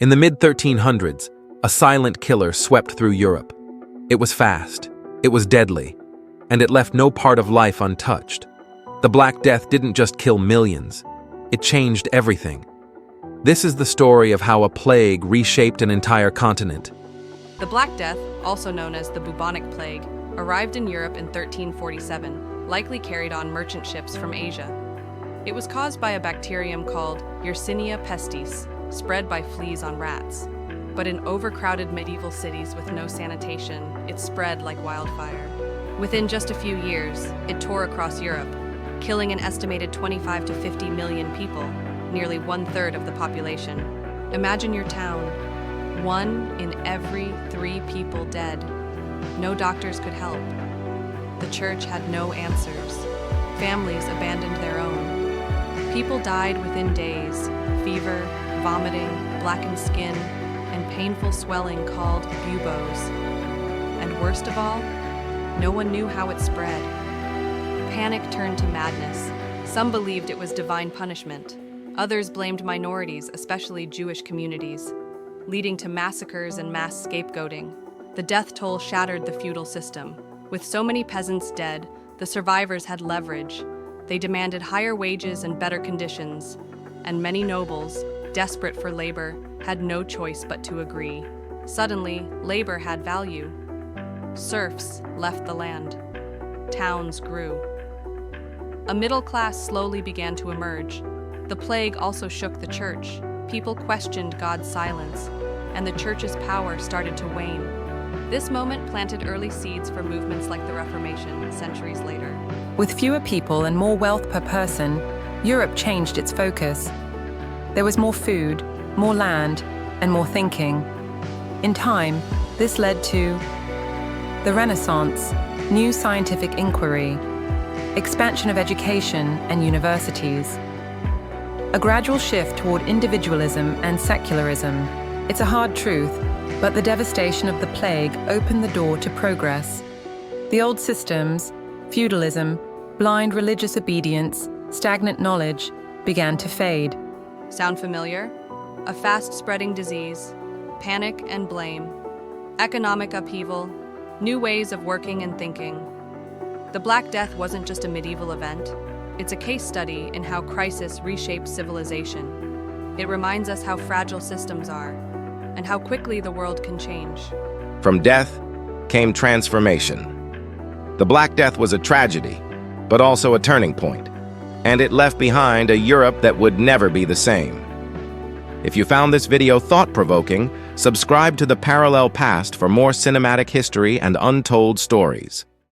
In the mid-1300s, a silent killer swept through Europe. It was fast, it was deadly, and it left no part of life untouched. The Black Death didn't just kill millions, it changed everything. This is the story of how a plague reshaped an entire continent. The Black Death, also known as the bubonic plague, arrived in Europe in 1347, likely carried on merchant ships from Asia. It was caused by a bacterium called Yersinia pestis, spread by fleas on rats. But in overcrowded medieval cities with no sanitation, it spread like wildfire. Within just a few years, it tore across Europe, killing an estimated 25 to 50 million people, nearly 1/3 of the population. Imagine your town. 1 in every 3 people dead. No doctors could help. The church had no answers. Families abandoned their own. People died within days, fever, vomiting, blackened skin, and painful swelling called buboes. And worst of all, no one knew how it spread. Panic turned to madness. Some believed it was divine punishment. Others blamed minorities, especially Jewish communities, leading to massacres and mass scapegoating. The death toll shattered the feudal system. With so many peasants dead, the survivors had leverage. They demanded higher wages and better conditions, and many nobles, desperate for labor, had no choice but to agree. Suddenly, labor had value. Serfs left the land. Towns grew. A middle class slowly began to emerge. The plague also shook the church. People questioned God's silence, and the church's power started to wane. This moment planted early seeds for movements like the Reformation centuries later. With fewer people and more wealth per person, Europe changed its focus. There was more food, more land, and more thinking. In time, this led to the Renaissance, new scientific inquiry, expansion of education and universities, a gradual shift toward individualism and secularism. It's a hard truth, but the devastation of the plague opened the door to progress. The old systems, feudalism, blind religious obedience, stagnant knowledge, began to fade. Sound familiar? A fast-spreading disease, panic and blame, economic upheaval, new ways of working and thinking. The Black Death wasn't just a medieval event. It's a case study in how crisis reshapes civilization. It reminds us how fragile systems are and how quickly the world can change. From death came transformation. The Black Death was a tragedy, but also a turning point, and it left behind a Europe that would never be the same. If you found this video thought-provoking, subscribe to The Parallel Past for more cinematic history and untold stories.